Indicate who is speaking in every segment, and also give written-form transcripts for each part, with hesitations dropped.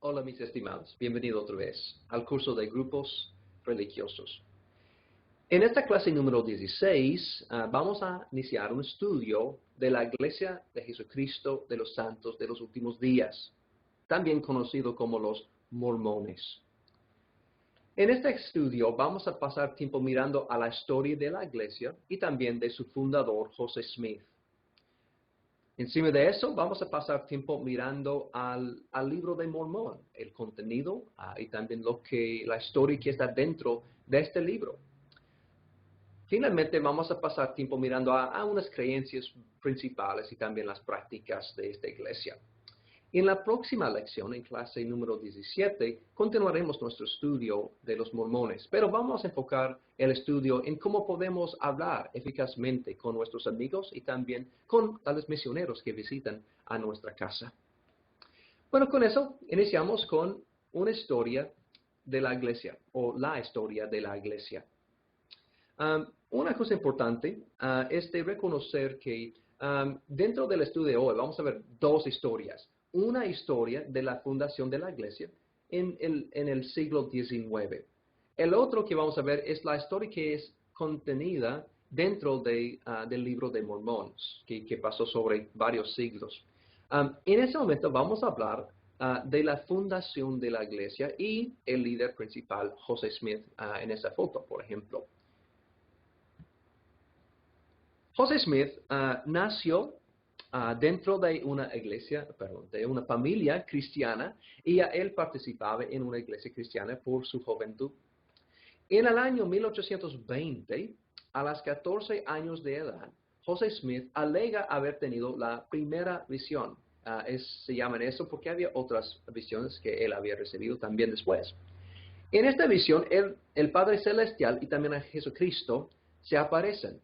Speaker 1: Hola mis estimados, bienvenido otra vez al curso de grupos religiosos. En esta clase número 16 vamos a iniciar un estudio de la Iglesia de Jesucristo de los Santos de los Últimos Días, también conocido como los Mormones. En este estudio vamos a pasar tiempo mirando a la historia de la Iglesia y también de su fundador, José Smith. Encima de eso, vamos a pasar tiempo mirando al libro de Mormón, el contenido y también la historia que está dentro de este libro. Finalmente, vamos a pasar tiempo mirando a unas creencias principales y también las prácticas de esta iglesia. En la próxima lección, en clase número 17, continuaremos nuestro estudio de los mormones, pero vamos a enfocar el estudio en cómo podemos hablar eficazmente con nuestros amigos y también con los misioneros que visitan a nuestra casa. Bueno, con eso iniciamos con una historia de la iglesia, o la historia de la iglesia. Una cosa importante es de reconocer que dentro del estudio de hoy vamos a ver dos historias. Una historia de la fundación de la iglesia en el siglo XIX. El otro que vamos a ver es la historia que es contenida dentro del libro de Mormón, que pasó sobre varios siglos. En ese momento vamos a hablar de la fundación de la iglesia y el líder principal, José Smith, en esa foto, por ejemplo. José Smith nació dentro de de una familia cristiana y él participaba en una iglesia cristiana por su juventud. En el año 1820, a los 14 años de edad, José Smith alega haber tenido la primera visión. Se llaman eso porque había otras visiones que él había recibido también después. En esta visión, el Padre Celestial y también a Jesucristo se aparecen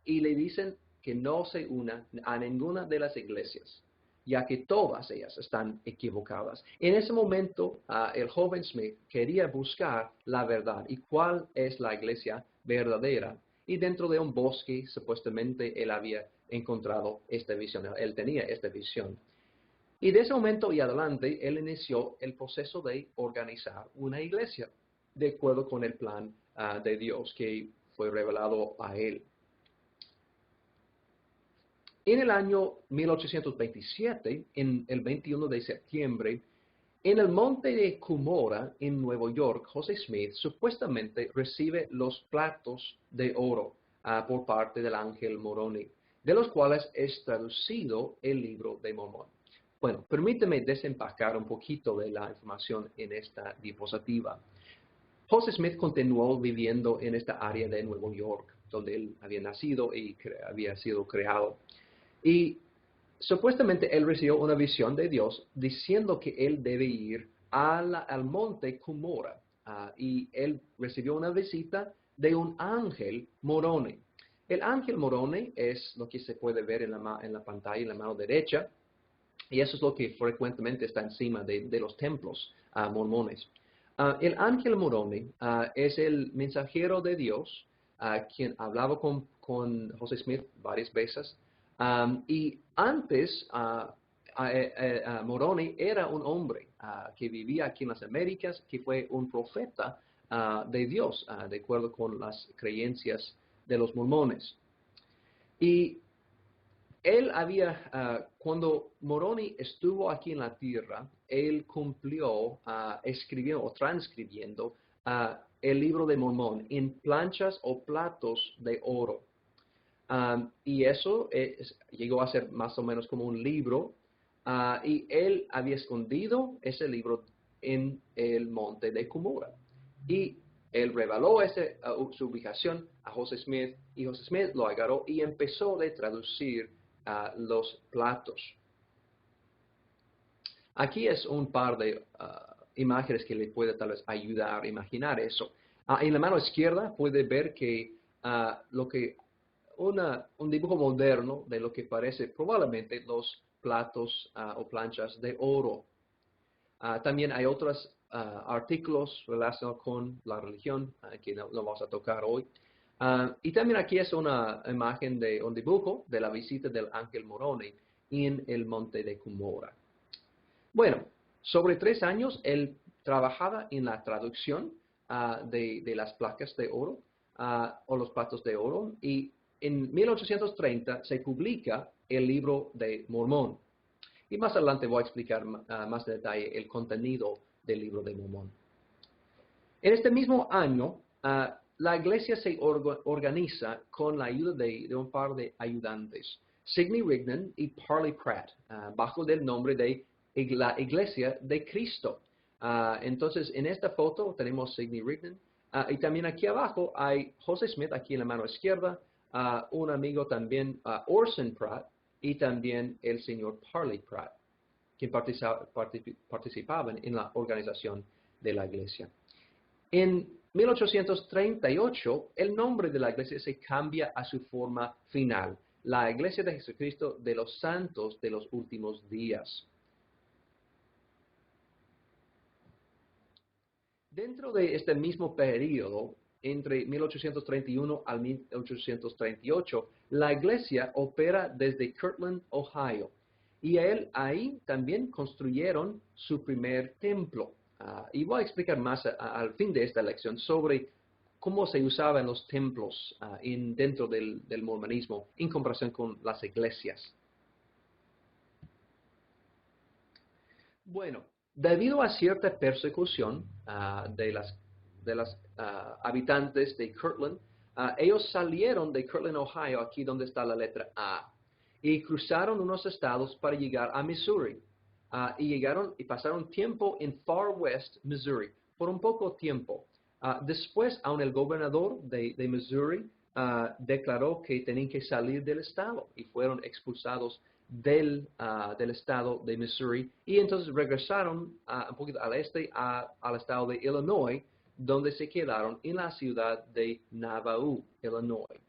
Speaker 1: y le dicen que no se una a ninguna de las iglesias, ya que todas ellas están equivocadas. En ese momento, el joven Smith quería buscar la verdad y cuál es la iglesia verdadera. Y dentro de un bosque, supuestamente, él había encontrado esta visión. Él tenía esta visión. Y de ese momento y adelante, él inició el proceso de organizar una iglesia, de acuerdo con el plan de Dios que fue revelado a él. En el año 1827, en el 21 de septiembre, en el monte de Cumorah, en Nueva York, José Smith supuestamente recibe los platos de oro por parte del ángel Moroni, de los cuales es traducido el libro de Mormón. Bueno, permíteme desempacar un poquito de la información en esta diapositiva. José Smith continuó viviendo en esta área de Nueva York, donde él había nacido y había sido creado. Y supuestamente él recibió una visión de Dios diciendo que él debe ir al monte Cumorah. Y él recibió una visita de un ángel Moroni. El ángel Moroni es lo que se puede ver en la pantalla, en la mano derecha. Y eso es lo que frecuentemente está encima de los templos mormones. El ángel Moroni es el mensajero de Dios, quien hablaba con José Smith varias veces. Y antes, Moroni era un hombre que vivía aquí en las Américas, que fue un profeta de Dios, de acuerdo con las creencias de los mormones. Y él cuando Moroni estuvo aquí en la tierra, él cumplió escribiendo o transcribiendo el libro de Mormón en planchas o platos de oro. Y eso llegó a ser más o menos como un libro, y él había escondido ese libro en el monte de Cumorah. Y él reveló su ubicación a José Smith, y José Smith lo agarró y empezó a traducir los platos. Aquí es un par de imágenes que le puede tal vez ayudar a imaginar eso. En la mano izquierda puede ver que un dibujo moderno de lo que parece probablemente los platos o planchas de oro. También hay otros artículos relacionados con la religión que no vamos a tocar hoy. Y también aquí es una imagen de un dibujo de la visita del ángel Moroni en el monte de Cumorah. Bueno, Sobre 3 años, él trabajaba en la traducción de las placas de oro o los platos de oro, y en 1830 se publica el libro de Mormón. Y más adelante voy a explicar más en detalle el contenido del libro de Mormón. En este mismo año, la iglesia se organiza con la ayuda de un par de ayudantes, Sidney Rigdon y Parley Pratt, bajo el nombre de la Iglesia de Cristo. Entonces, en esta foto tenemos Sidney Rigdon, y también aquí abajo hay José Smith, aquí en la mano izquierda, un amigo también, Orson Pratt, y también el señor Parley Pratt, que participaban en la organización de la iglesia. En 1838, el nombre de la iglesia se cambia a su forma final, la Iglesia de Jesucristo de los Santos de los Últimos Días. Dentro de este mismo periodo, entre 1831 al 1838, la iglesia opera desde Kirtland, Ohio, y ahí también construyeron su primer templo. Y voy a explicar más al fin de esta lección sobre cómo se usaban los templos dentro del mormonismo en comparación con las iglesias. Bueno, debido a cierta persecución de las habitantes de Kirtland, ellos salieron de Kirtland, Ohio, aquí donde está la letra A, y cruzaron unos estados para llegar a Missouri. Y pasaron tiempo en Far West, Missouri, por un poco tiempo. Después, aún el gobernador de Missouri declaró que tenían que salir del estado y fueron expulsados del estado de Missouri, y entonces regresaron un poquito al este al estado de Illinois, donde se quedaron en la ciudad de Nauvoo, Illinois.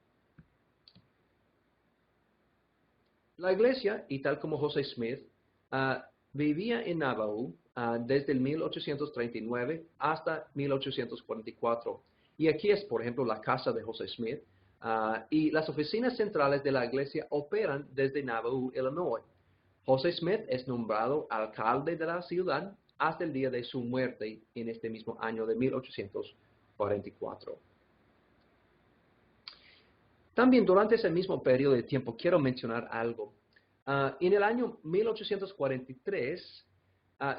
Speaker 1: La iglesia, y tal como José Smith, vivía en Nauvoo desde el 1839 hasta 1844. Y aquí es, por ejemplo, la casa de José Smith. Y las oficinas centrales de la iglesia operan desde Nauvoo, Illinois. José Smith es nombrado alcalde de la ciudad hasta el día de su muerte en este mismo año de 1844. También durante ese mismo periodo de tiempo quiero mencionar algo. En el año 1843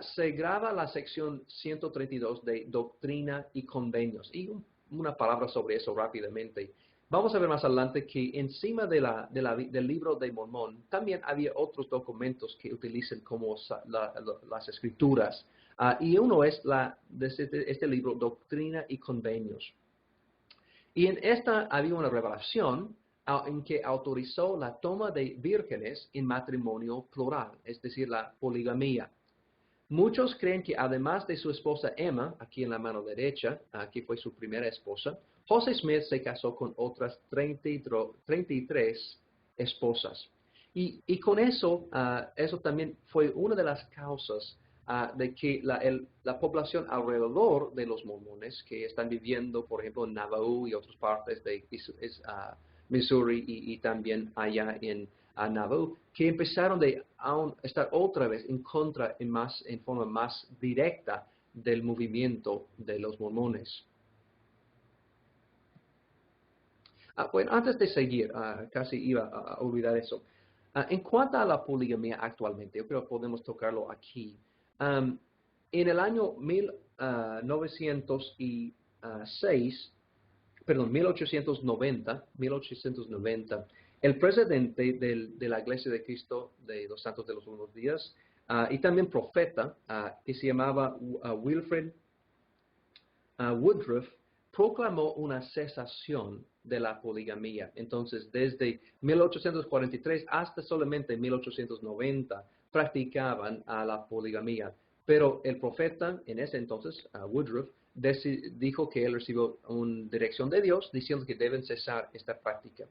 Speaker 1: se graba la sección 132 de Doctrina y Convenios. Y una palabra sobre eso rápidamente. Vamos a ver más adelante que encima del libro de Mormón también había otros documentos que utilizan como las escrituras. Y uno es este libro, Doctrina y Convenios. Y en esta había una revelación en que autorizó la toma de vírgenes en matrimonio plural, es decir, la poligamía. Muchos creen que además de su esposa Emma, aquí en la mano derecha, que fue su primera esposa, José Smith se casó con otras 33 esposas. Y con eso, eso también fue una de las causas de que la población alrededor de los mormones que están viviendo, por ejemplo, en Nauvoo y otras partes de Missouri y también allá en Nauvoo, que empezaron a estar otra vez en contra en forma más directa del movimiento de los mormones. Bueno, antes de seguir, casi iba a olvidar eso. En cuanto a la poligamía actualmente, yo creo que podemos tocarlo aquí. En el año 1890, el presidente de la Iglesia de Cristo de los Santos de los Últimos Días y también profeta, que se llamaba Wilfred Woodruff, proclamó una cesación de la poligamía. Entonces, desde 1843 hasta solamente 1890 practicaban la poligamía. Pero el profeta, en ese entonces, Woodruff, dijo que él recibió una dirección de Dios diciendo que deben cesar esta práctica.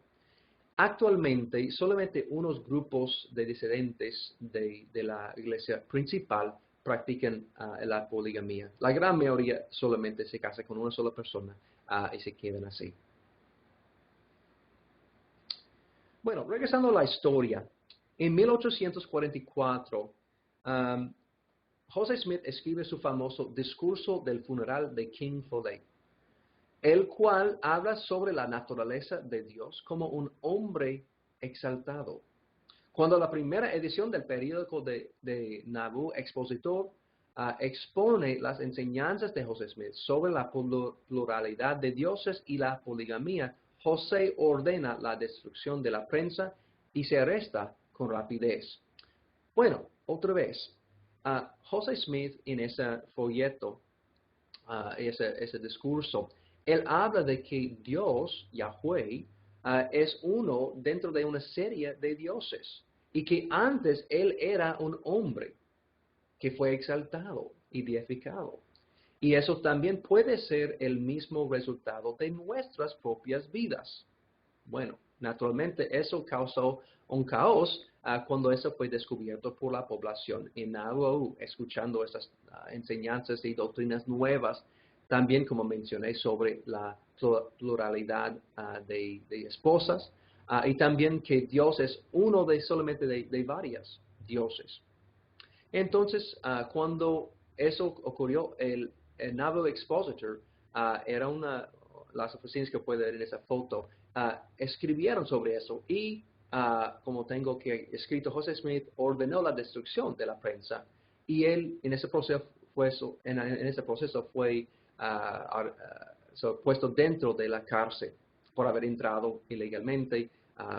Speaker 1: Actualmente, solamente unos grupos de disidentes de la iglesia principal practican la poligamía. La gran mayoría solamente se casa con una sola persona y se quedan así. Bueno, regresando a la historia, en 1844, José Smith escribe su famoso Discurso del funeral de King Follett, el cual habla sobre la naturaleza de Dios como un hombre exaltado. Cuando la primera edición del periódico de Nauvoo Expositor expone las enseñanzas de José Smith sobre la pluralidad de dioses y la poligamia, José ordena la destrucción de la prensa y se arresta con rapidez. Bueno, otra vez, José Smith en ese folleto, ese discurso, él habla de que Dios, Yahweh, es uno dentro de una serie de dioses y que antes él era un hombre que fue exaltado y deificado. Y eso también puede ser el mismo resultado de nuestras propias vidas. Bueno, naturalmente eso causó un caos cuando eso fue descubierto por la población en Nauvoo, escuchando esas enseñanzas y doctrinas nuevas. También, como mencioné, sobre la pluralidad de esposas y también que Dios es uno de solamente de varios dioses. Entonces, cuando eso ocurrió, el Nauvoo Expositor era las oficinas que puede ver en esa foto, escribieron sobre eso y, como tengo que escrito, José Smith ordenó la destrucción de la prensa y él en ese proceso fue puesto dentro de la cárcel por haber entrado ilegalmente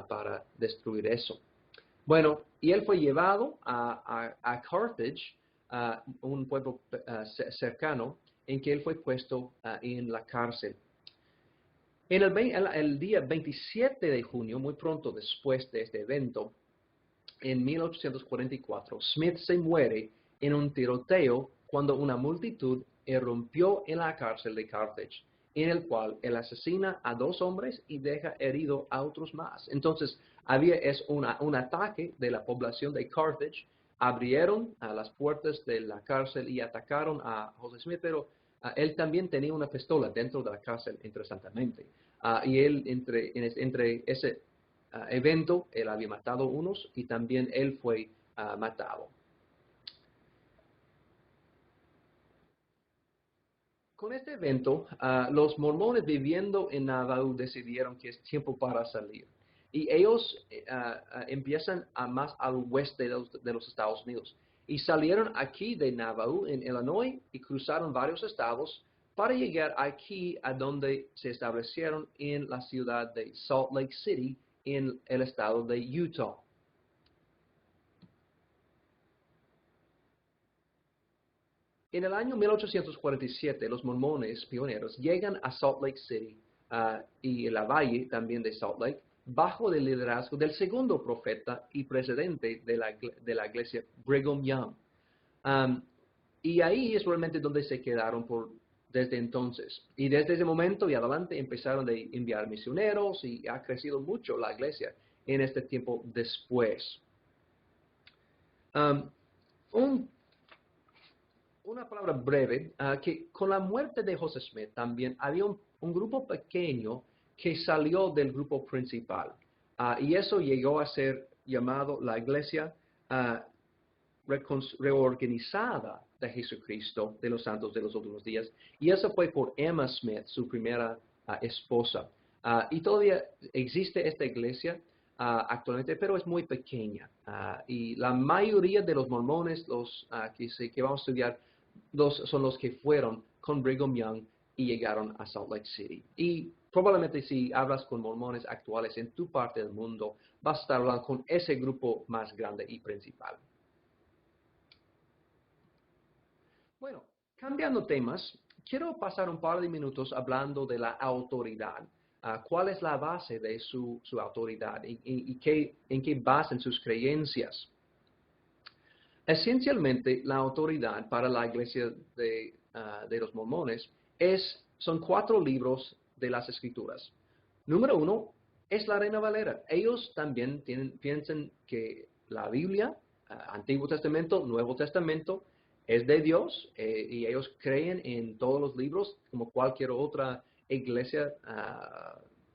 Speaker 1: para destruir eso. Bueno, y él fue llevado a Carthage, un pueblo cercano, en que él fue puesto en la cárcel. En el día 27 de junio, muy pronto después de este evento, en 1844, Smith se muere en un tiroteo cuando una multitud irrumpió en la cárcel de Carthage, en el cual él asesina a 2 hombres y deja herido a otros más. Entonces, es un ataque de la población de Carthage, abrieron las puertas de la cárcel y atacaron a José Smith, pero él también tenía una pistola dentro de la cárcel, interesantemente. Y él, entre ese evento, él había matado unos y también él fue matado. Con este evento, los mormones viviendo en Nauvoo decidieron que es tiempo para salir. Y ellos empiezan más al oeste de los Estados Unidos. Y salieron aquí de Nauvoo, en Illinois, y cruzaron varios estados para llegar aquí a donde se establecieron en la ciudad de Salt Lake City, en el estado de Utah. En el año 1847, los mormones pioneros llegan a Salt Lake City y la valle también de Salt Lake, bajo el liderazgo del segundo profeta y presidente de la iglesia, Brigham Young. Y ahí es realmente donde se quedaron desde entonces. Y desde ese momento y adelante empezaron a enviar misioneros y ha crecido mucho la iglesia en este tiempo después. Una palabra breve, que con la muerte de José Smith también había un grupo pequeño que salió del grupo principal. Y eso llegó a ser llamado la Iglesia Reorganizada de Jesucristo de los Santos de los Últimos Días. Y eso fue por Emma Smith, su primera esposa. Y todavía existe esta iglesia actualmente, pero es muy pequeña. Y la mayoría de los mormones, los que vamos a estudiar, son los que fueron con Brigham Young y llegaron a Salt Lake City. Y probablemente si hablas con mormones actuales en tu parte del mundo, vas a estar hablando con ese grupo más grande y principal. Bueno, cambiando temas, quiero pasar un par de minutos hablando de la autoridad. ¿Cuál es la base de su autoridad y en qué basan sus creencias? Esencialmente, la autoridad para la iglesia de los mormones son 4 libros de las Escrituras. Número 1 es la Reina Valera. Ellos también piensan que la Biblia, Antiguo Testamento, Nuevo Testamento, es de Dios y ellos creen en todos los libros como cualquier otra iglesia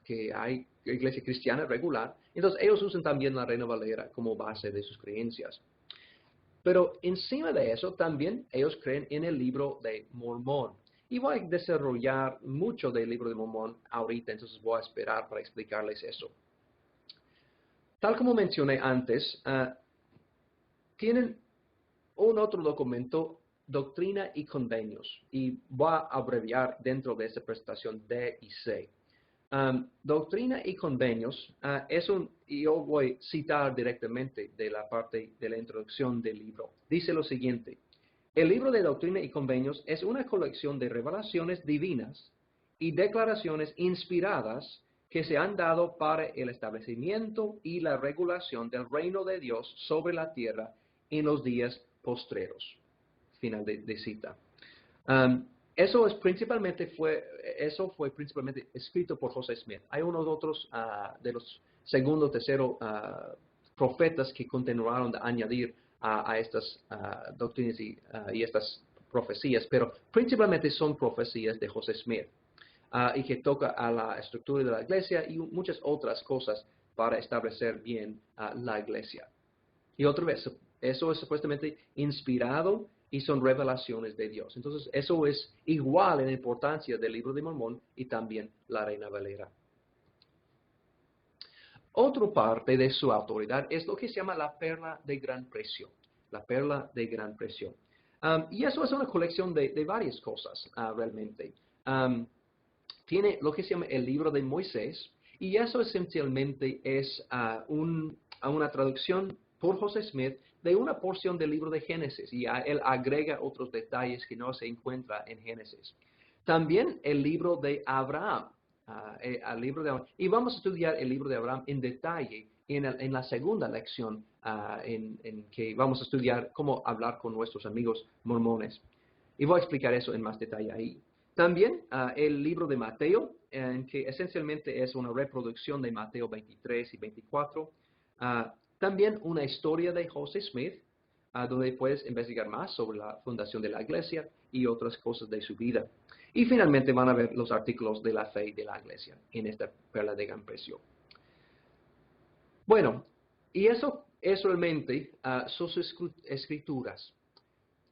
Speaker 1: que hay, iglesia cristiana regular. Entonces ellos usan también la Reina Valera como base de sus creencias. Pero encima de eso también ellos creen en el libro de Mormón. Y voy a desarrollar mucho del libro de Mormón ahorita, entonces voy a esperar para explicarles eso. Tal como mencioné antes, tienen un otro documento, Doctrina y Convenios, y voy a abreviar dentro de esta presentación D y C. Doctrina y Convenios y yo voy a citar directamente de la parte de la introducción del libro. Dice lo siguiente: el libro de Doctrina y Convenios es una colección de revelaciones divinas y declaraciones inspiradas que se han dado para el establecimiento y la regulación del reino de Dios sobre la tierra en los días postreros. Final de cita. Eso fue principalmente escrito por José Smith. Hay unos otros de los segundo, tercero profetas que continuaron de añadir a estas doctrinas y estas profecías, pero principalmente son profecías de José Smith y que toca a la estructura de la iglesia y muchas otras cosas para establecer bien la iglesia. Y otra vez, eso es supuestamente inspirado y son revelaciones de Dios. Entonces, eso es igual en importancia del libro de Mormón y también la Reina Valera. Otra parte de su autoridad es lo que se llama la perla de gran precio. La perla de gran precio. Y eso es una colección de varias cosas realmente. Tiene lo que se llama el libro de Moisés, y eso esencialmente es una traducción por José Smith de una porción del libro de Génesis, y él agrega otros detalles que no se encuentran en Génesis. También el libro de Abraham, y vamos a estudiar el libro de Abraham en detalle en la segunda lección, en que vamos a estudiar cómo hablar con nuestros amigos mormones. Y voy a explicar eso en más detalle ahí. También el libro de Mateo, que esencialmente es una reproducción de Mateo 23 y 24. También una historia de José Smith, donde puedes investigar más sobre la fundación de la iglesia y otras cosas de su vida. Y finalmente van a ver los artículos de la fe de la iglesia en esta perla de gran precio. Bueno, y eso es realmente sus escrituras.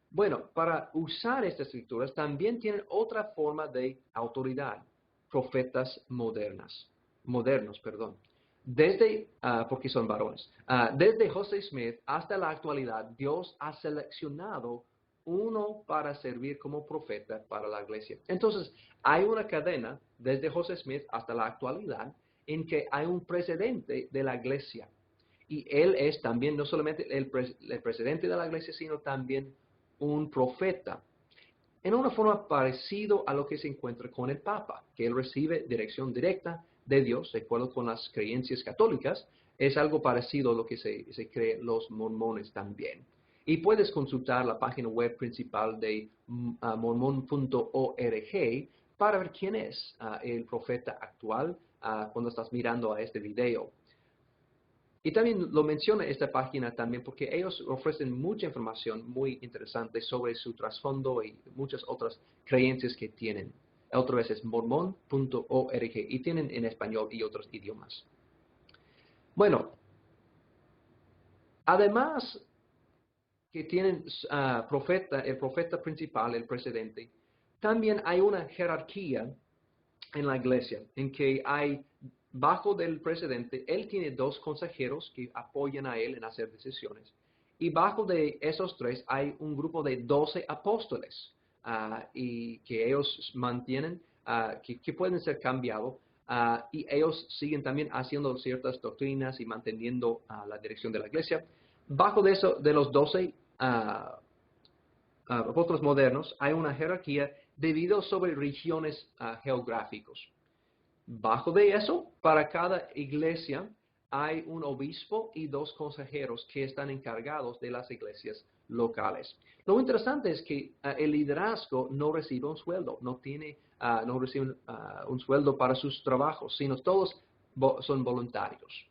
Speaker 1: Bueno, para usar estas escrituras también tienen otra forma de autoridad, profetas modernos, porque son varones. Desde José Smith hasta la actualidad, Dios ha seleccionado uno para servir como profeta para la iglesia. Entonces, hay una cadena desde José Smith hasta la actualidad en que hay un presidente de la iglesia. Y él es también no solamente el presidente de la iglesia, sino también un profeta, en una forma parecida a lo que se encuentra con el Papa, que él recibe dirección directa de Dios, de acuerdo con las creencias católicas. Es algo parecido a lo que se cree los mormones también. Y puedes consultar la página web principal de mormon.org para ver quién es el profeta actual cuando estás mirando a este video. Y también lo menciona esta página también porque ellos ofrecen mucha información muy interesante sobre su trasfondo y muchas otras creencias que tienen. Otra vez es mormon.org y tienen en español y otros idiomas. Bueno, además que tienen el profeta principal, el presidente, también hay una jerarquía en la iglesia en que hay, bajo del presidente, él tiene 2 consejeros que apoyan a él en hacer decisiones. Y bajo de esos 3 hay un grupo de 12 apóstoles y que ellos mantienen, que pueden ser cambiados. Y ellos siguen también haciendo ciertas doctrinas y manteniendo la dirección de la iglesia. Bajo de eso, de los 12 apóstoles modernos, hay una jerarquía dividida sobre regiones geográficos. Bajo de eso, para cada iglesia hay un obispo y 2 consejeros que están encargados de las iglesias locales. Lo interesante es que el liderazgo no recibe un sueldo, no recibe un sueldo para sus trabajos, sino todos son voluntarios.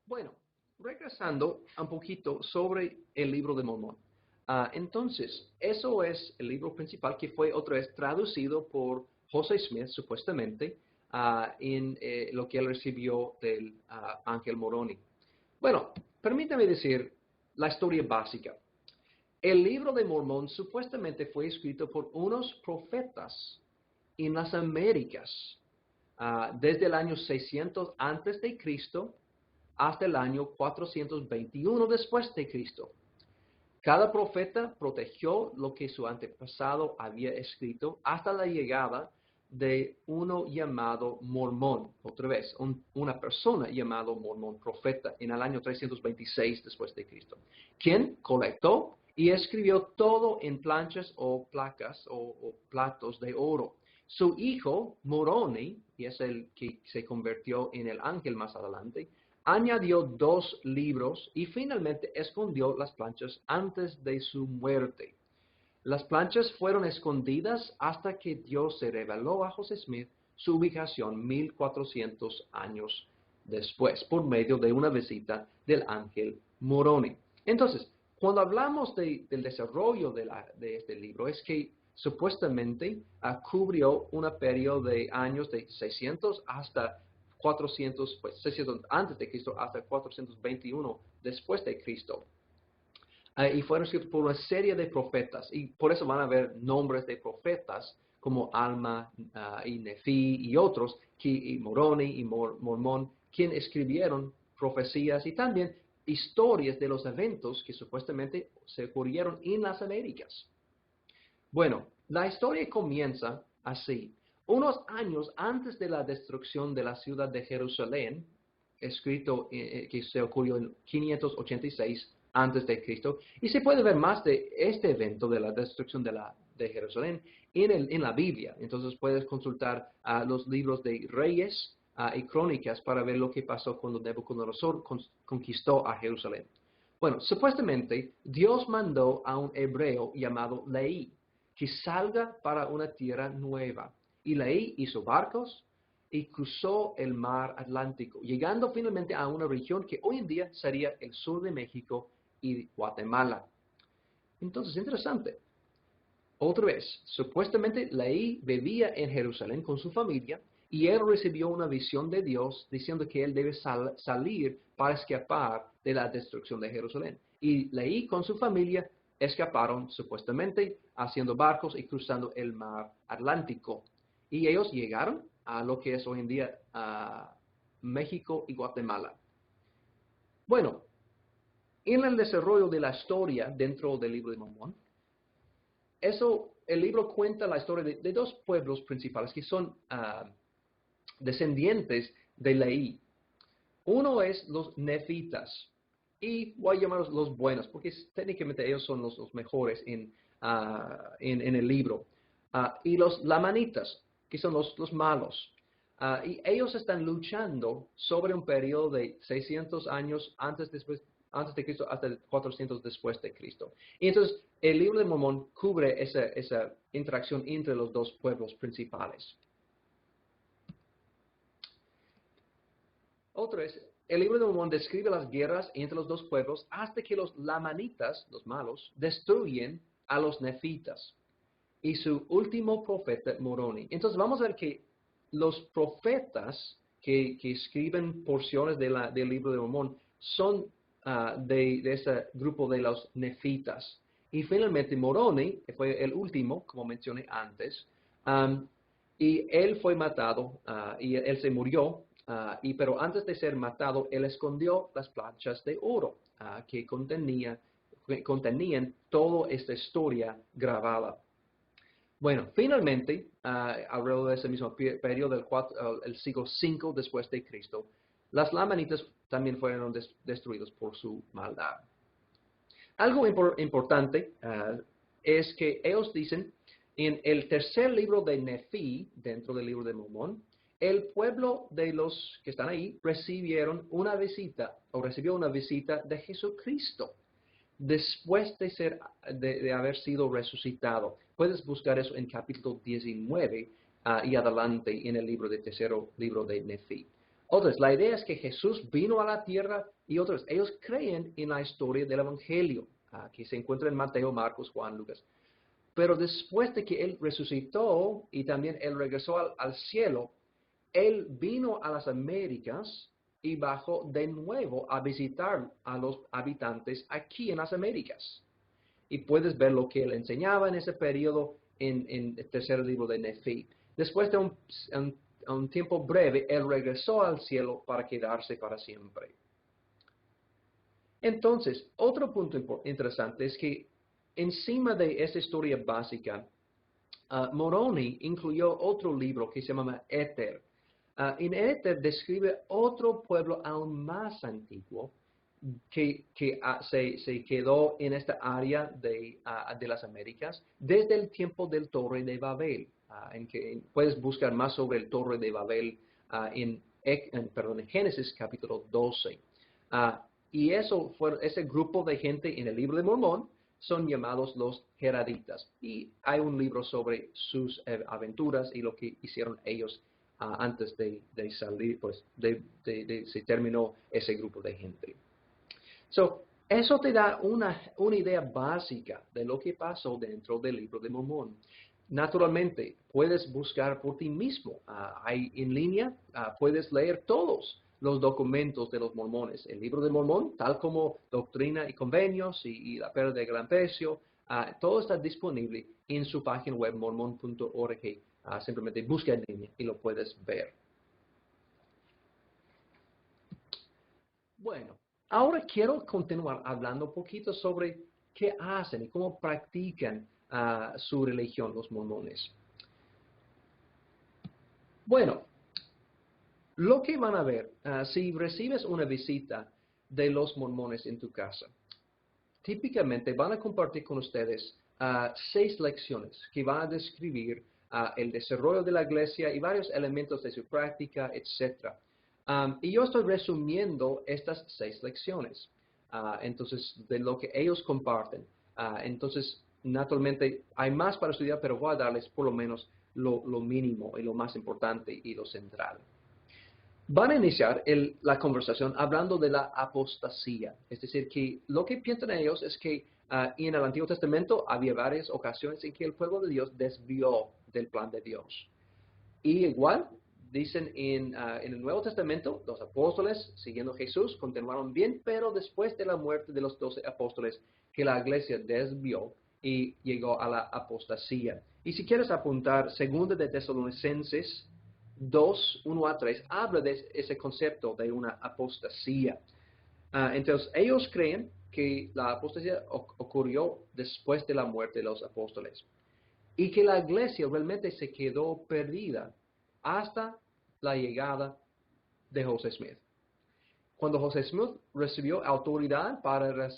Speaker 1: Bueno, regresando un poquito sobre el libro de Mormón. Entonces, eso es el libro principal que fue otra vez traducido por José Smith, supuestamente, en lo que él recibió del ángel Moroni. Bueno, permítame decir la historia básica. El libro de Mormón supuestamente fue escrito por unos profetas en las Américas, desde el año 600 antes de Cristo hasta el año 421 después de Cristo. Cada profeta protegió lo que su antepasado había escrito hasta la llegada de uno llamado Mormón, otra vez, una persona llamado Mormón, profeta, en el año 326 después de Cristo, quien colectó y escribió todo en planchas o placas o platos de oro. Su hijo, Moroni, y es el que se convirtió en el ángel más adelante, añadió 2 libros y finalmente escondió las planchas antes de su muerte. Las planchas fueron escondidas hasta que Dios se reveló a José Smith su ubicación 1400 años después, por medio de una visita del ángel Moroni. Entonces, cuando hablamos del desarrollo de este libro, es que supuestamente cubrió un periodo de años de 600 hasta 400, 600 antes de Cristo hasta 421 después de Cristo. Y fueron escritos por una serie de profetas, y por eso van a ver nombres de profetas como Alma y Nefi y otros, y Moroni y Mormón, quienes escribieron profecías y también historias de los eventos que supuestamente se ocurrieron en las Américas. Bueno, la historia comienza así. Unos años antes de la destrucción de la ciudad de Jerusalén, escrito que se ocurrió en 586 antes de Cristo, y se puede ver más de este evento de la destrucción de Jerusalén en la Biblia. Entonces puedes consultar los libros de Reyes y Crónicas para ver lo que pasó cuando Nabucodonosor conquistó a Jerusalén. Bueno, supuestamente Dios mandó a un hebreo llamado Leí que salga para una tierra nueva. Y Leí hizo barcos y cruzó el mar Atlántico, llegando finalmente a una región que hoy en día sería el sur de México y Guatemala. Entonces, interesante. Otra vez, supuestamente Leí vivía en Jerusalén con su familia y él recibió una visión de Dios diciendo que él debe salir para escapar de la destrucción de Jerusalén. Y Leí con su familia escaparon supuestamente haciendo barcos y cruzando el mar Atlántico. Y ellos llegaron a lo que es hoy en día México y Guatemala. Bueno, en el desarrollo de la historia dentro del libro de Mormón, el libro cuenta la historia de 2 pueblos principales que son descendientes de Leí. Uno es los nefitas, y voy a llamarlos los buenos, porque técnicamente ellos son los mejores en el libro. Y los lamanitas, que son los malos. Y ellos están luchando sobre un periodo de 600 años antes de Cristo hasta 400 después de Cristo. Y entonces el libro de Mormón cubre esa interacción entre los 2 pueblos principales. Otra es, el libro de Mormón describe las guerras entre los 2 pueblos hasta que los lamanitas, los malos, destruyen a los nefitas y su último profeta Moroni. Entonces vamos a ver que los profetas que escriben porciones del libro de Mormón son de ese grupo de los nefitas. Y finalmente Moroni, que fue el último, como mencioné antes, y él fue matado y él se murió. Pero antes de ser matado, él escondió las planchas de oro que contenían toda esta historia grabada. Bueno, finalmente, alrededor de ese mismo periodo, el siglo V después de Cristo, las lamanitas también fueron destruidos por su maldad. Algo importante es que ellos dicen, en el tercer libro de Nefi, dentro del libro de Mormón, el pueblo de los que están ahí recibió una visita de Jesucristo después de haber sido resucitado. Puedes buscar eso en capítulo 19 y adelante en el tercero libro de Nefi. Otros, la idea es que Jesús vino a la tierra y otros, ellos creen en la historia del Evangelio, que se encuentra en Mateo, Marcos, Juan, Lucas. Pero después de que Él resucitó y también Él regresó al cielo, Él vino a las Américas y bajó de nuevo a visitar a los habitantes aquí en las Américas. Y puedes ver lo que él enseñaba en ese periodo en el tercer libro de Nefi. Después de un tiempo breve, él regresó al cielo para quedarse para siempre. Entonces, otro punto interesante es que encima de esta historia básica, Moroni incluyó otro libro que se llama Éter. En Éter describe otro pueblo aún más antiguo que se quedó en esta área de las Américas desde el tiempo del Torre de Babel. En que puedes buscar más sobre el Torre de Babel en Génesis capítulo 12. Y ese grupo de gente en el libro de Mormón son llamados los Heraditas. Y hay un libro sobre sus aventuras y lo que hicieron ellos antes de salir, pues se terminó ese grupo de gente. Eso te da una idea básica de lo que pasó dentro del libro de Mormón. Naturalmente, puedes buscar por ti mismo. Hay en línea, puedes leer todos los documentos de los mormones. El libro de Mormón, tal como Doctrina y Convenios y la Perla de Gran Precio, todo está disponible en su página web mormon.org. Simplemente busca en línea y lo puedes ver. Bueno, ahora quiero continuar hablando un poquito sobre qué hacen y cómo practican su religión los mormones. Bueno, lo que van a ver, si recibes una visita de los mormones en tu casa, típicamente van a compartir con ustedes 6 lecciones que van a describir el desarrollo de la iglesia y varios elementos de su práctica, etc. Y yo estoy resumiendo estas 6 lecciones, entonces, de lo que ellos comparten. Entonces, naturalmente, hay más para estudiar, pero voy a darles por lo menos lo mínimo y lo más importante y lo central. Van a iniciar la conversación hablando de la apostasía. Es decir, que lo que piensan ellos es que en el Antiguo Testamento había varias ocasiones en que el pueblo de Dios desvió del plan de Dios. Y igual, dicen en el Nuevo Testamento, los apóstoles, siguiendo a Jesús, continuaron bien, pero después de la muerte de los 12 apóstoles, que la iglesia desvió y llegó a la apostasía. Y si quieres apuntar, 2 de Tesalonicenses 2, 1 a 3, habla de ese concepto de una apostasía. Entonces, ellos creen que la apostasía ocurrió después de la muerte de los apóstoles y que la iglesia realmente se quedó perdida hasta la llegada de José Smith. Cuando José Smith recibió autoridad para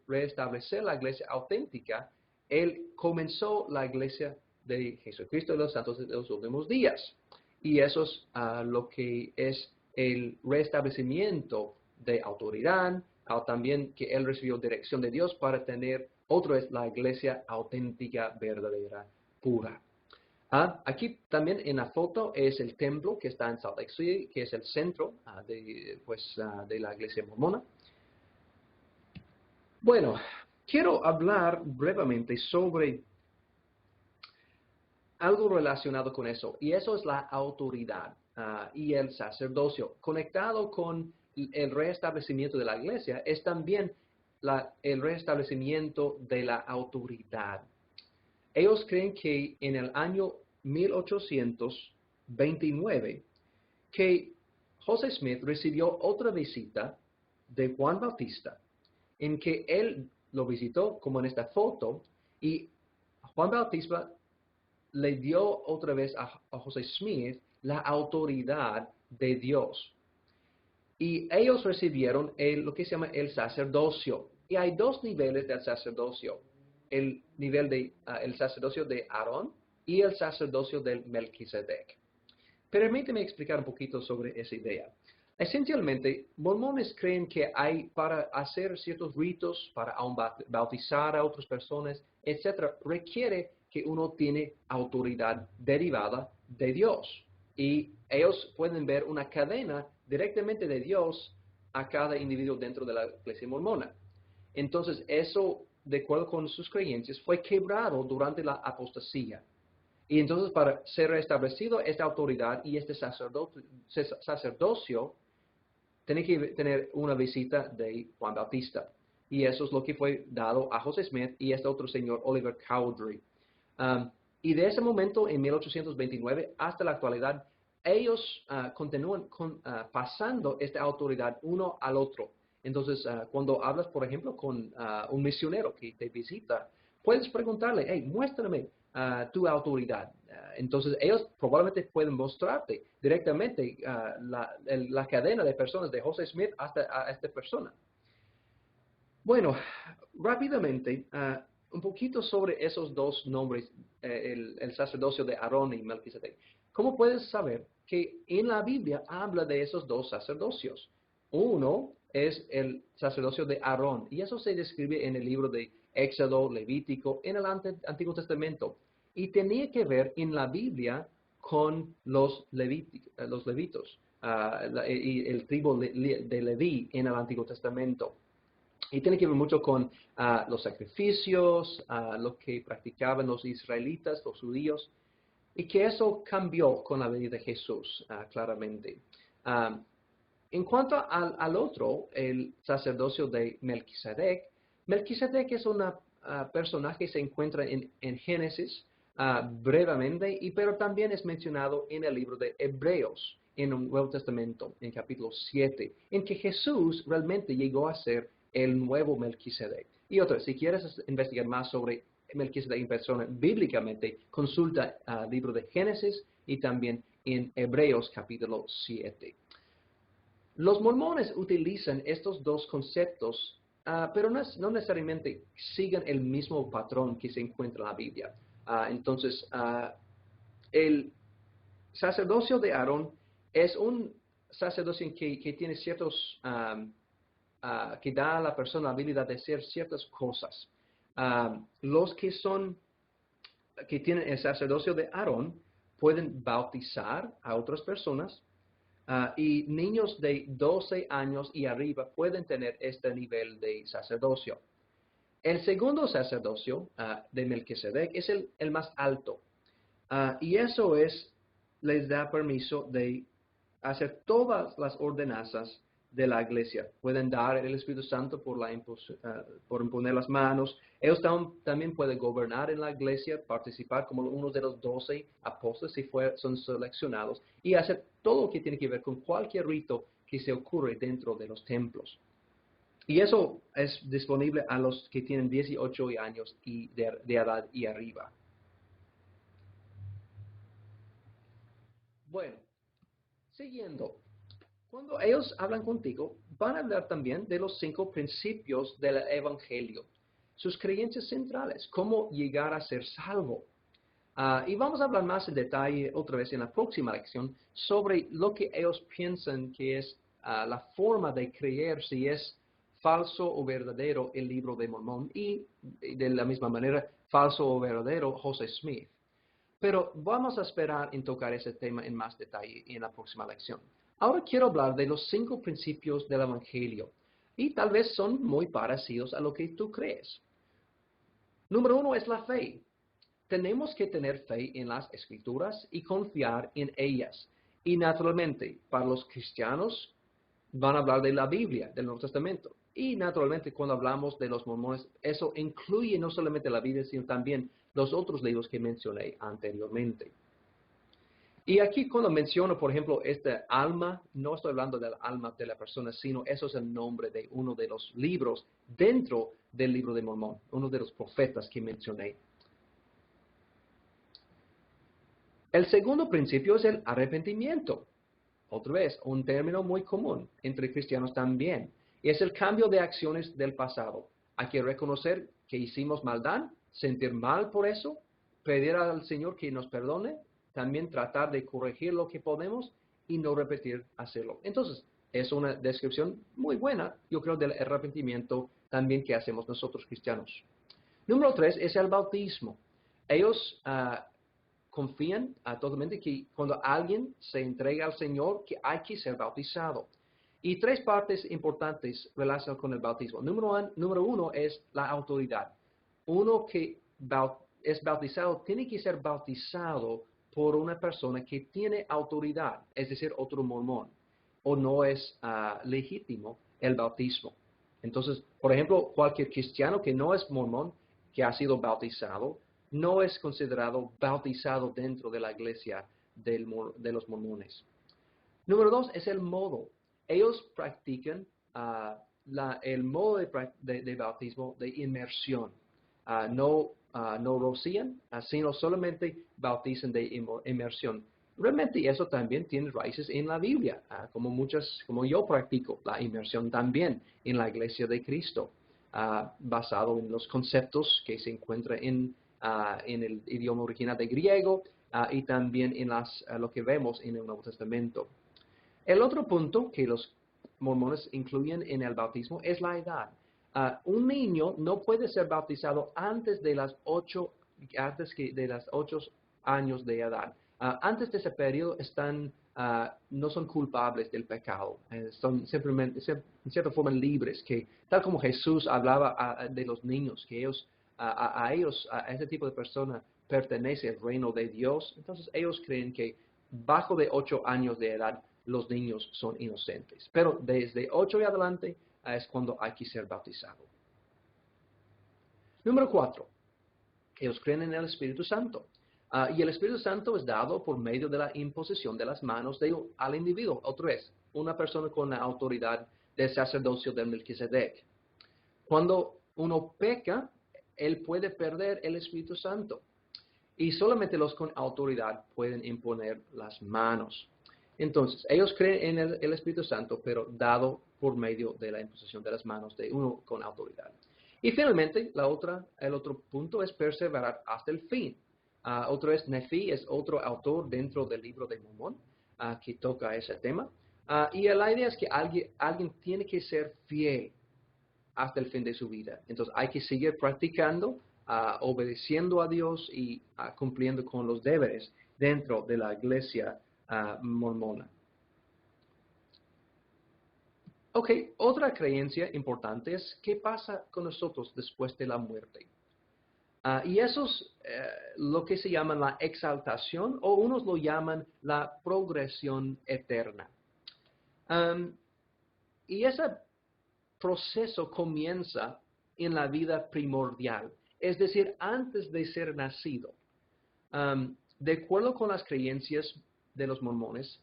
Speaker 1: restablecer la iglesia auténtica, él comenzó la iglesia de Jesucristo de los Santos de los últimos días. Y eso es lo que es el restablecimiento de autoridad, también que él recibió dirección de Dios para tener otra vez la iglesia auténtica, verdadera, pura. Aquí también en la foto es el templo que está en Salt Lake City, que es el centro de la iglesia mormona. Bueno, quiero hablar brevemente sobre algo relacionado con eso, y eso es la autoridad y el sacerdocio. Conectado con el restablecimiento de la iglesia es también el restablecimiento de la autoridad. Ellos creen que en el año 1829, que José Smith recibió otra visita de Juan Bautista, en que él lo visitó como en esta foto, y Juan Bautista le dio otra vez a José Smith la autoridad de Dios. Y ellos recibieron lo que se llama el sacerdocio. Y hay 2 niveles del sacerdocio. El nivel el sacerdocio de Aarón y el sacerdocio del Melquisedec. Permíteme explicar un poquito sobre esa idea. Esencialmente, mormones creen que para hacer ciertos ritos, para bautizar a otras personas, etc., requiere que uno tiene autoridad derivada de Dios. Y ellos pueden ver una cadena directamente de Dios a cada individuo dentro de la iglesia mormona. Entonces, eso, de acuerdo con sus creencias, fue quebrado durante la apostasía. Y entonces para ser restablecido esta autoridad y este sacerdocio, tiene que tener una visita de Juan Bautista. Y eso es lo que fue dado a José Smith y este otro señor, Oliver Cowdery. Y de ese momento, en 1829, hasta la actualidad, ellos continúan pasando esta autoridad uno al otro. Entonces, cuando hablas, por ejemplo, con un misionero que te visita, puedes preguntarle, hey, muéstrame tu autoridad. Entonces, ellos probablemente pueden mostrarte directamente la cadena de personas de José Smith hasta a esta persona. Bueno, rápidamente, un poquito sobre esos dos nombres, el sacerdocio de Aarón y Melquisedec. ¿Cómo puedes saber que en la Biblia habla de esos dos sacerdocios? Uno es el sacerdocio de Aarón, y eso se describe en el libro de Éxodo, Levítico, en el Antiguo Testamento. Y tenía que ver en la Biblia con los levitos, y el tribu de Leví en el Antiguo Testamento. Y tiene que ver mucho con los sacrificios, lo que practicaban los israelitas, los judíos, y que eso cambió con la venida de Jesús, claramente. En cuanto al otro, el sacerdocio de Melquisedec, Melquisedec es un personaje que se encuentra en Génesis brevemente, pero también es mencionado en el libro de Hebreos, en el Nuevo Testamento, en capítulo 7, en que Jesús realmente llegó a ser el nuevo Melquisedec. Y otra, si quieres investigar más sobre Melquisedec en persona bíblicamente, consulta el libro de Génesis y también en Hebreos capítulo 7. Los mormones utilizan estos dos conceptos, pero no necesariamente siguen el mismo patrón que se encuentra en la Biblia. Entonces, el sacerdocio de Aarón es un sacerdocio que tiene ciertos, que da a la persona la habilidad de hacer ciertas cosas. Los que tienen el sacerdocio de Aarón pueden bautizar a otras personas, y niños de 12 años y arriba pueden tener este nivel de sacerdocio. El segundo sacerdocio de Melquisedec es el más alto, y eso les da permiso de hacer todas las ordenanzas de la iglesia. Pueden dar el Espíritu Santo por imponer las manos. Ellos también pueden gobernar en la iglesia, participar como uno de los 12 apóstoles si son seleccionados, y hacer todo lo que tiene que ver con cualquier rito que se ocurre dentro de los templos. Y eso es disponible a los que tienen 18 años de edad y arriba. Bueno, siguiendo. Cuando ellos hablan contigo, van a hablar también de los 5 principios del Evangelio, sus creencias centrales, cómo llegar a ser salvo. Y vamos a hablar más en detalle otra vez en la próxima lección sobre lo que ellos piensan que es la forma de creer si es falso o verdadero el libro de Mormón y de la misma manera falso o verdadero José Smith. Pero vamos a esperar en tocar ese tema en más detalle en la próxima lección. Ahora quiero hablar de los 5 principios del Evangelio, y tal vez son muy parecidos a lo que tú crees. Número 1 es la fe. Tenemos que tener fe en las Escrituras y confiar en ellas. Y naturalmente, para los cristianos, van a hablar de la Biblia, del Nuevo Testamento. Y naturalmente, cuando hablamos de los mormones, eso incluye no solamente la Biblia, sino también los otros libros que mencioné anteriormente. Y aquí cuando menciono, por ejemplo, este alma, no estoy hablando del alma de la persona, sino eso es el nombre de uno de los libros dentro del libro de Mormón, uno de los profetas que mencioné. El segundo principio es el arrepentimiento. Otra vez, un término muy común entre cristianos también. Y es el cambio de acciones del pasado. Hay que reconocer que hicimos maldad, sentir mal por eso, pedir al Señor que nos perdone, también tratar de corregir lo que podemos y no repetir hacerlo. Entonces, es una descripción muy buena, yo creo, del arrepentimiento también que hacemos nosotros cristianos. Número 3 es el bautismo. Ellos confían totalmente que cuando alguien se entrega al Señor, que hay que ser bautizado. Y 3 partes importantes relacionadas con el bautismo. Número 1 es la autoridad. Uno que es bautizado, tiene que ser bautizado por una persona que tiene autoridad, es decir, otro mormón, o no es legítimo el bautismo. Entonces, por ejemplo, cualquier cristiano que no es mormón, que ha sido bautizado, no es considerado bautizado dentro de la iglesia de los mormones. Número 2 es el modo. Ellos practican el modo de bautismo de inmersión. No rocían, sino solamente bautizan de inmersión. Realmente eso también tiene raíces en la Biblia, como yo practico la inmersión también en la iglesia de Cristo, basado en los conceptos que se encuentran en el idioma original de griego y también en lo que vemos en el Nuevo Testamento. El otro punto que los mormones incluyen en el bautismo es la edad. Un niño no puede ser bautizado antes de las 8 años de edad. Antes de ese periodo no son culpables del pecado. Son simplemente, en cierta forma, libres, que tal como Jesús hablaba de los niños, que a ese tipo de personas pertenece el reino de Dios. Entonces ellos creen que bajo de 8 años de edad los niños son inocentes. Pero desde 8 y adelante es cuando hay que ser bautizado. Número 4. Ellos creen en el Espíritu Santo. Y el Espíritu Santo es dado por medio de la imposición de las manos al individuo. Otra vez, una persona con la autoridad del sacerdocio del Melquisedec. Cuando uno peca, él puede perder el Espíritu Santo. Y solamente los con autoridad pueden imponer las manos. Entonces, ellos creen en el Espíritu Santo, pero dado por medio de la imposición de las manos de uno con autoridad. Y finalmente, el otro punto es perseverar hasta el fin. Otra vez, Nefi es otro autor dentro del libro de Mormón que toca ese tema. Y la idea es que alguien tiene que ser fiel hasta el fin de su vida. Entonces, hay que seguir practicando, obedeciendo a Dios y cumpliendo con los deberes dentro de la iglesia mormona. Ok, otra creencia importante es qué pasa con nosotros después de la muerte. Y eso es lo que se llama la exaltación, o unos lo llaman la progresión eterna. Y ese proceso comienza en la vida primordial, es decir, antes de ser nacido. De acuerdo con las creencias de los mormones,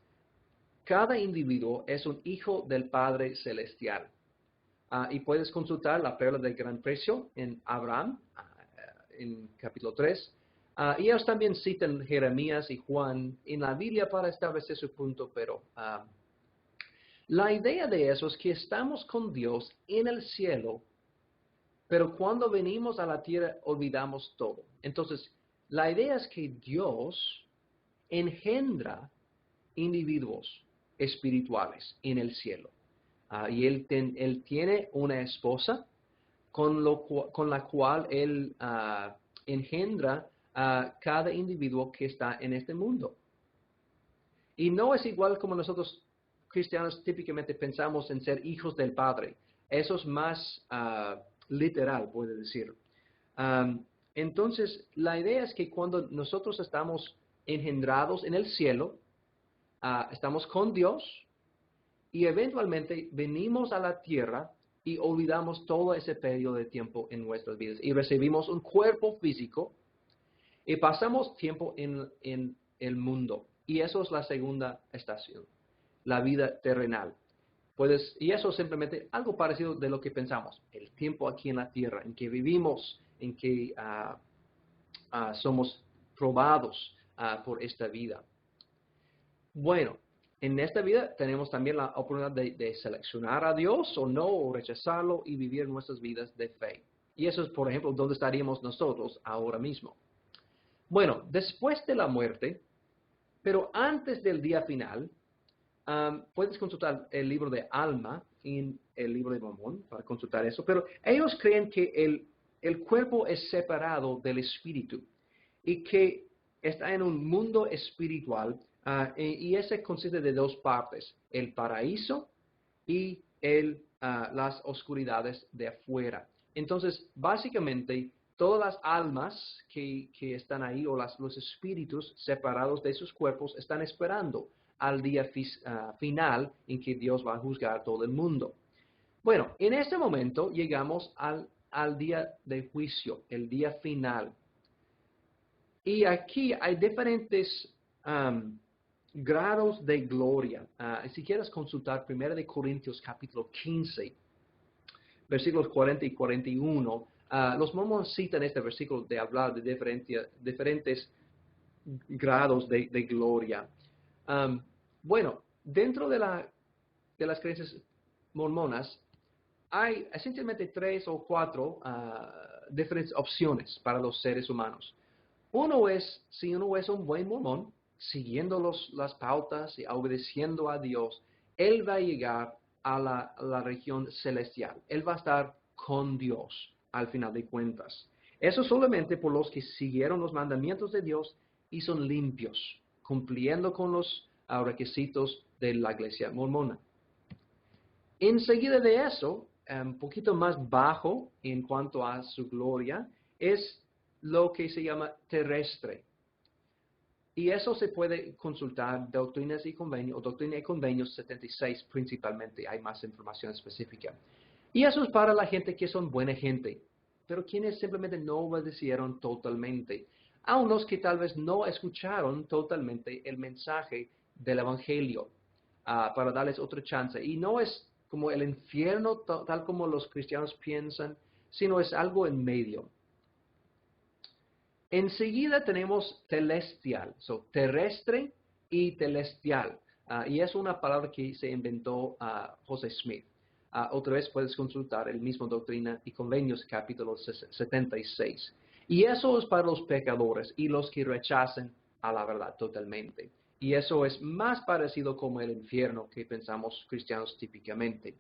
Speaker 1: cada individuo es un hijo del Padre Celestial. Y puedes consultar la perla del gran precio en Abraham, en capítulo 3. Y ellos también citan Jeremías y Juan en la Biblia para establecer su punto, pero la idea de eso es que estamos con Dios en el cielo, pero cuando venimos a la tierra olvidamos todo. Entonces, la idea es que Dios engendra individuos espirituales en el cielo. Y él tiene una esposa con la cual él engendra a cada individuo que está en este mundo. Y no es igual como nosotros cristianos típicamente pensamos en ser hijos del Padre. Eso es más literal, puede decir. Entonces, la idea es que cuando nosotros estamos engendrados en el cielo, estamos con Dios y eventualmente venimos a la tierra y olvidamos todo ese periodo de tiempo en nuestras vidas y recibimos un cuerpo físico y pasamos tiempo en el mundo. Y eso es la segunda estación, la vida terrenal. Y eso es simplemente algo parecido de lo que pensamos, el tiempo aquí en la tierra, en que vivimos, en que somos probados por esta vida. Bueno, en esta vida tenemos también la oportunidad de seleccionar a Dios o no, o rechazarlo y vivir nuestras vidas de fe. Y eso es, por ejemplo, donde estaríamos nosotros ahora mismo. Bueno, después de la muerte, pero antes del día final, puedes consultar el libro de Alma en el libro de Mormón para consultar eso, pero ellos creen que el cuerpo es separado del espíritu y que está en un mundo espiritual y ese consiste de dos partes, el paraíso y las oscuridades de afuera. Entonces, básicamente, todas las almas que están ahí o los espíritus separados de sus cuerpos están esperando al día final en que Dios va a juzgar a todo el mundo. Bueno, en este momento llegamos al día de juicio, el día final. Y aquí hay diferentes grados de gloria. Si quieres consultar 1 Corintios capítulo 15, versículos 40 y 41, los mormones citan este versículo de hablar de diferentes grados de gloria. Bueno, dentro de las creencias mormonas hay esencialmente 3 o 4 diferentes opciones para los seres humanos. Uno es, si uno es un buen mormón, siguiendo las pautas y obedeciendo a Dios, él va a llegar a la región celestial. Él va a estar con Dios al final de cuentas. Eso solamente por los que siguieron los mandamientos de Dios y son limpios, cumpliendo con los requisitos de la iglesia mormona. Enseguida de eso, un poquito más bajo en cuanto a su gloria, es lo que se llama terrestre. Y eso se puede consultar Doctrinas y Convenios, o Doctrina y Convenios 76 principalmente, hay más información específica. Y eso es para la gente que son buena gente, pero quienes simplemente no obedecieron totalmente. A unos que tal vez no escucharon totalmente el mensaje del Evangelio, para darles otra chance. Y no es como el infierno tal como los cristianos piensan, sino es algo en medio. Enseguida tenemos celestial, terrestre y celestial. Y es una palabra que se inventó José Smith. Otra vez puedes consultar el mismo Doctrina y Convenios, capítulo 76. Y eso es para los pecadores y los que rechazan a la verdad totalmente. Y eso es más parecido como el infierno que pensamos cristianos típicamente.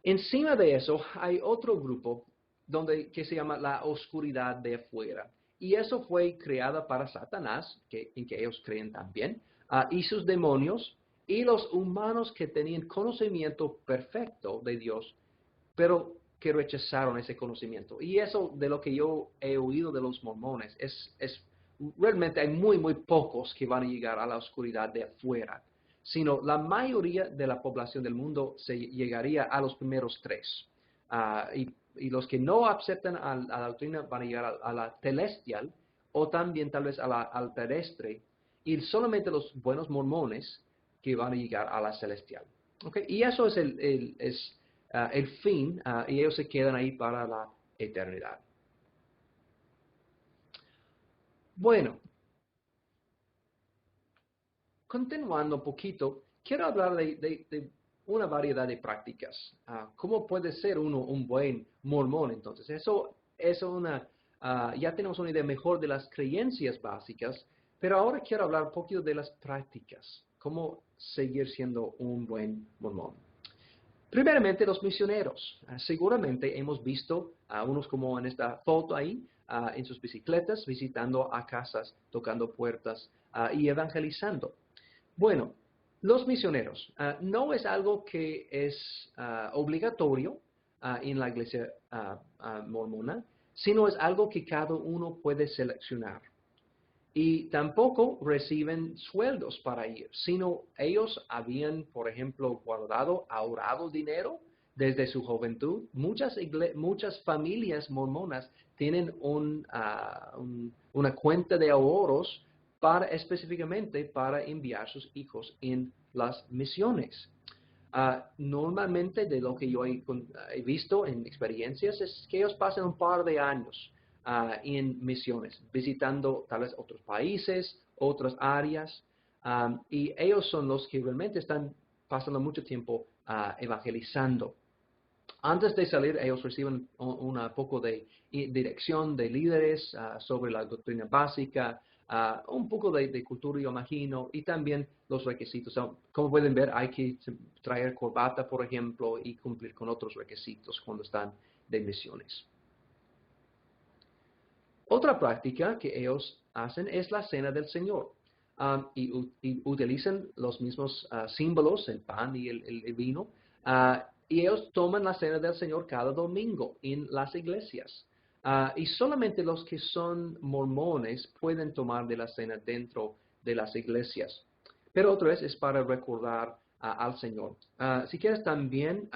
Speaker 1: Encima de eso hay otro grupo que se llama la oscuridad de afuera. Y eso fue creada para Satanás, en que ellos creen también, y sus demonios, y los humanos que tenían conocimiento perfecto de Dios, pero que rechazaron ese conocimiento. Y eso de lo que yo he oído de los mormones, realmente hay muy, muy pocos que van a llegar a la oscuridad de afuera, sino la mayoría de la población del mundo se llegaría a los primeros 3. Y los que no aceptan a la doctrina van a llegar a la celestial o también tal vez al terrestre, y solamente los buenos mormones que van a llegar a la celestial. ¿Okay? Y eso es el fin, y ellos se quedan ahí para la eternidad. Bueno, continuando un poquito, quiero hablar de una variedad de prácticas. ¿Cómo puede ser uno un buen mormón? Entonces, eso es ya tenemos una idea mejor de las creencias básicas, pero ahora quiero hablar un poquito de las prácticas. ¿Cómo seguir siendo un buen mormón? Primeramente, los misioneros. Seguramente hemos visto a unos como en esta foto ahí, en sus bicicletas, visitando a casas, tocando puertas y evangelizando. Bueno, los misioneros no es algo que es obligatorio en la iglesia mormona, sino es algo que cada uno puede seleccionar. Y tampoco reciben sueldos para ir, sino ellos habían, por ejemplo, ahorrado dinero desde su juventud. Muchas familias mormonas tienen una cuenta de ahorros específicamente para enviar sus hijos en las misiones. Normalmente, de lo que yo he visto en experiencias, es que ellos pasan un par de años en misiones, visitando tal vez otros países, otras áreas, y ellos son los que realmente están pasando mucho tiempo evangelizando. Antes de salir, ellos reciben un poco de dirección de líderes sobre la doctrina básica, un poco de cultura, yo imagino, y también los requisitos. Como pueden ver, hay que traer corbata, por ejemplo, y cumplir con otros requisitos cuando están de misiones. Otra práctica que ellos hacen es la Cena del Señor. Y utilizan los mismos símbolos, el pan y el vino, y ellos toman la Cena del Señor cada domingo en las iglesias. Y solamente los que son mormones pueden tomar de la cena dentro de las iglesias. Pero otra vez es para recordar al Señor. Si quieres también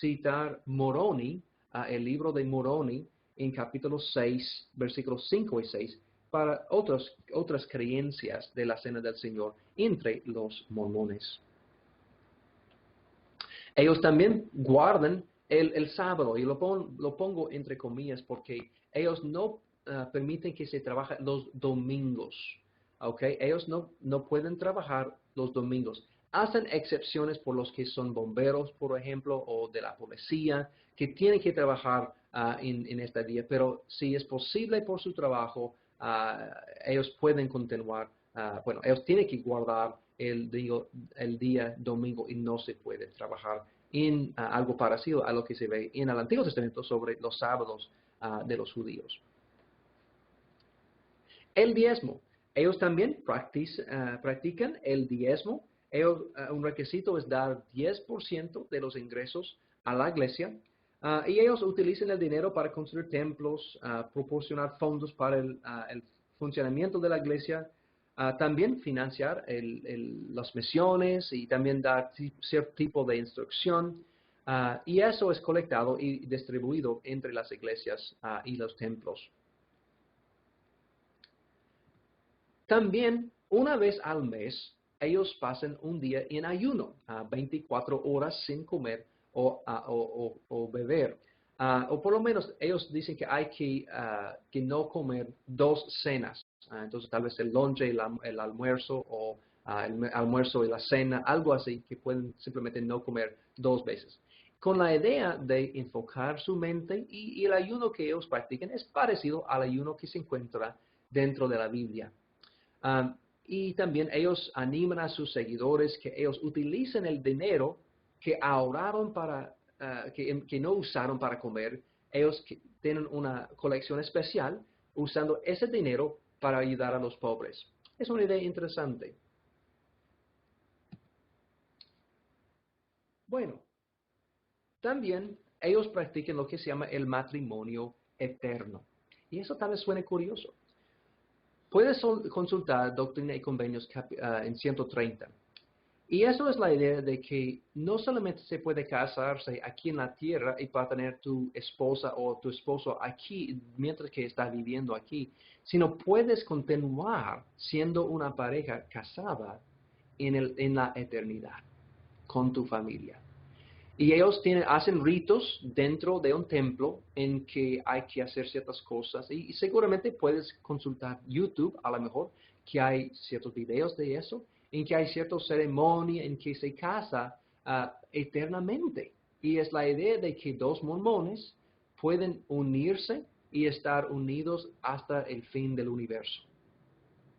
Speaker 1: citar Moroni, el libro de Moroni, en capítulo 6, versículos 5 y 6, para otras creencias de la cena del Señor entre los mormones. Ellos también guardan el sábado, y lo pongo entre comillas porque ellos no permiten que se trabaje los domingos. ¿Okay? Ellos no pueden trabajar los domingos. Hacen excepciones por los que son bomberos, por ejemplo, o de la policía, que tienen que trabajar en este día. Pero si es posible por su trabajo, ellos pueden continuar. Ellos tienen que guardar el día domingo y no se puede trabajar en algo parecido a lo que se ve en el Antiguo Testamento sobre los sábados de los judíos. El diezmo. Ellos también practican el diezmo. Un requisito es dar 10% de los ingresos a la iglesia. Y ellos utilizan el dinero para construir templos, proporcionar fondos para el funcionamiento de la iglesia, también financiar las misiones y también dar cierto tipo de instrucción. Y eso es colectado y distribuido entre las iglesias y los templos. También, una vez al mes, ellos pasan un día en ayuno, 24 horas sin comer o beber. O por lo menos ellos dicen que hay que no comer 2 cenas. Entonces tal vez el lonche, el almuerzo o el almuerzo y la cena, algo así, que pueden simplemente no comer 2 veces. Con la idea de enfocar su mente, y el ayuno que ellos practican es parecido al ayuno que se encuentra dentro de la Biblia. Y también ellos animan a sus seguidores que ellos utilicen el dinero que ahorraron que no usaron para comer. Ellos tienen una colección especial usando ese dinero para ayudar a los pobres. Es una idea interesante. Bueno, también ellos practican lo que se llama el matrimonio eterno. Y eso tal vez suene curioso. Puedes consultar Doctrina y Convenios en 130. Y eso es la idea de que no solamente se puede casarse aquí en la tierra y para tener tu esposa o tu esposo aquí mientras que está viviendo aquí, sino puedes continuar siendo una pareja casada en la eternidad con tu familia. Y ellos hacen ritos dentro de un templo en que hay que hacer ciertas cosas. Y seguramente puedes consultar YouTube, a lo mejor, que hay ciertos videos de eso, en que hay cierta ceremonia en que se casa eternamente. Y es la idea de que 2 mormones pueden unirse y estar unidos hasta el fin del universo.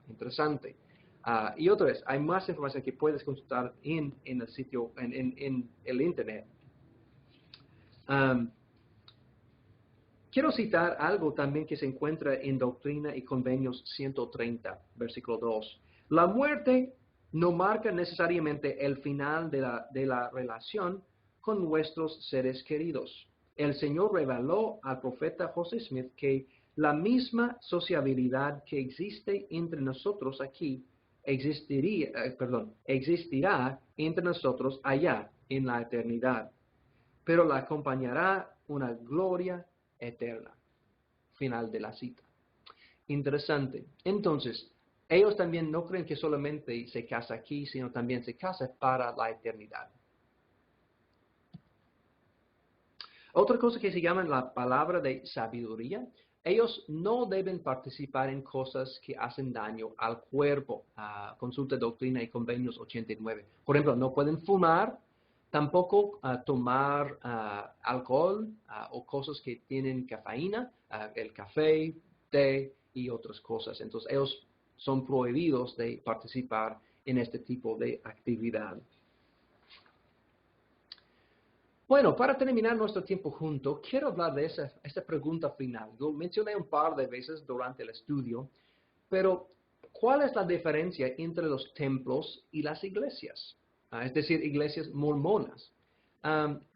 Speaker 1: Interesante. Y otra vez, hay más información que puedes consultar en el sitio, en el internet. Quiero citar algo también que se encuentra en Doctrina y Convenios 130, versículo 2. La muerte no marca necesariamente el final de la relación con nuestros seres queridos. El Señor reveló al profeta José Smith que la misma sociabilidad que existe entre nosotros aquí existirá entre nosotros allá en la eternidad, pero la acompañará una gloria eterna. Final de la cita. Interesante. Entonces, ellos también no creen que solamente se casa aquí, sino también se casa para la eternidad. Otra cosa que se llama la palabra de sabiduría, ellos no deben participar en cosas que hacen daño al cuerpo. Consulta Doctrina y Convenios 89. Por ejemplo, no pueden fumar, tampoco tomar alcohol o cosas que tienen cafeína, el café, té y otras cosas. Entonces, ellos son prohibidos de participar en este tipo de actividad. Bueno, para terminar nuestro tiempo junto, quiero hablar de esta pregunta final. Yo mencioné un par de veces durante el estudio, pero ¿cuál es la diferencia entre los templos y las iglesias? Es decir, iglesias mormonas.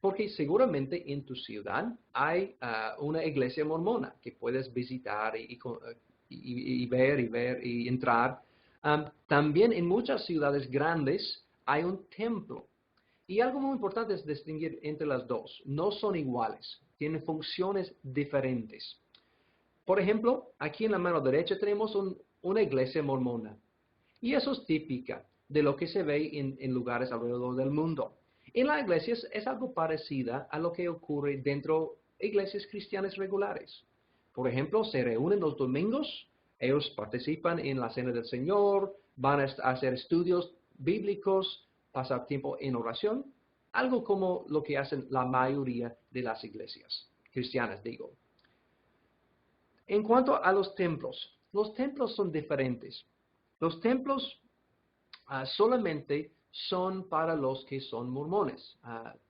Speaker 1: Porque seguramente en tu ciudad hay una iglesia mormona que puedes visitar y ver y entrar. También en muchas ciudades grandes hay un templo. Y algo muy importante es distinguir entre las dos. No son iguales, tienen funciones diferentes. Por ejemplo, aquí en la mano derecha tenemos una iglesia mormona. Y eso es típica de lo que se ve en lugares alrededor del mundo. En la iglesia es algo parecido a lo que ocurre dentro de iglesias cristianas regulares. Por ejemplo, se reúnen los domingos, ellos participan en la cena del Señor, van a hacer estudios bíblicos, pasar tiempo en oración, algo como lo que hacen la mayoría de las iglesias cristianas, digo. En cuanto a los templos son diferentes. Los templos solamente son para los que son mormones.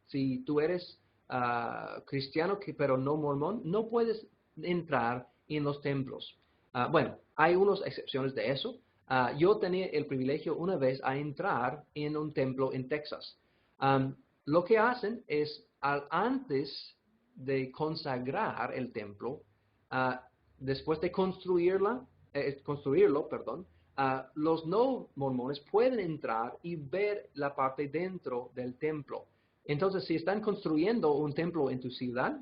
Speaker 1: Si tú eres cristiano pero no mormón, no puedes entrar en los templos. Bueno, hay unas excepciones de eso. Yo tenía el privilegio una vez a entrar en un templo en Texas. Lo que hacen es, antes de consagrar el templo, después de construirlo, los no mormones pueden entrar y ver la parte dentro del templo. Entonces, si están construyendo un templo en tu ciudad,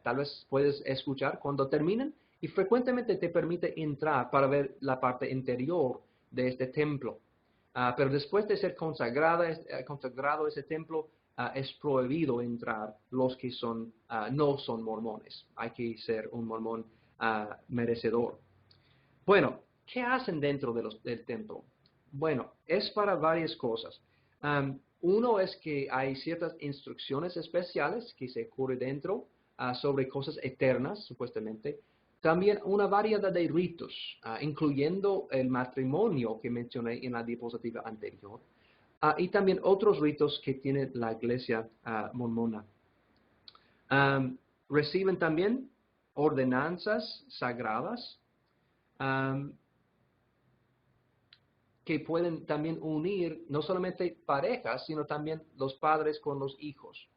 Speaker 1: tal vez puedes escuchar cuando terminen y frecuentemente te permite entrar para ver la parte interior de este templo. Pero después de ser consagrado ese templo, es prohibido entrar los que no son mormones. Hay que ser un mormón merecedor. Bueno, ¿qué hacen dentro del templo? Bueno, es para varias cosas. Uno es que hay ciertas instrucciones especiales que se ocurren dentro sobre cosas eternas, supuestamente. También una variedad de ritos, incluyendo el matrimonio que mencioné en la diapositiva anterior. Y también otros ritos que tiene la iglesia mormona. Reciben también ordenanzas sagradas que pueden también unir no solamente parejas, sino también los padres con los hijos.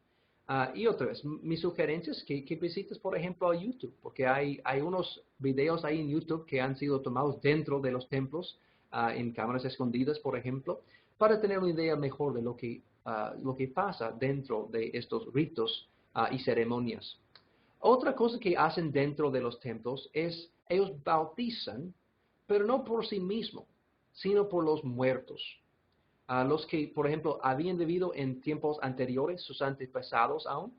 Speaker 1: Y otra vez, mi sugerencia es que visites, por ejemplo, a YouTube, porque hay unos videos ahí en YouTube que han sido tomados dentro de los templos, en cámaras escondidas, por ejemplo, para tener una idea mejor de lo que pasa dentro de estos ritos y ceremonias. Otra cosa que hacen dentro de los templos es, ellos bautizan, pero no por sí mismos, sino por los muertos. Los que, por ejemplo, habían vivido en tiempos anteriores, sus antepasados aún,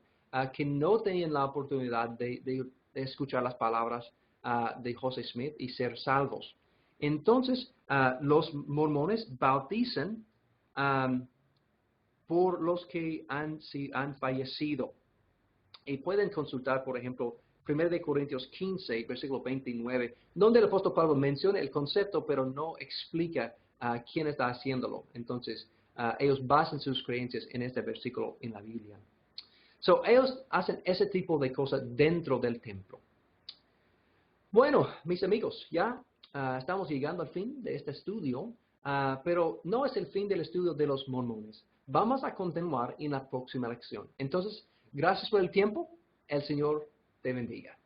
Speaker 1: que no tenían la oportunidad de escuchar las palabras de José Smith y ser salvos. Entonces, los mormones bautizan por los que han fallecido. Y pueden consultar, por ejemplo, 1 Corintios 15, versículo 29, donde el apóstol Pablo menciona el concepto, pero no explica quién está haciéndolo. Entonces, ellos basan sus creencias en este versículo en la Biblia. Ellos hacen ese tipo de cosas dentro del templo. Bueno, mis amigos, ya estamos llegando al fin de este estudio, pero no es el fin del estudio de los mormones. Vamos a continuar en la próxima lección. Entonces, gracias por el tiempo. El Señor te bendiga.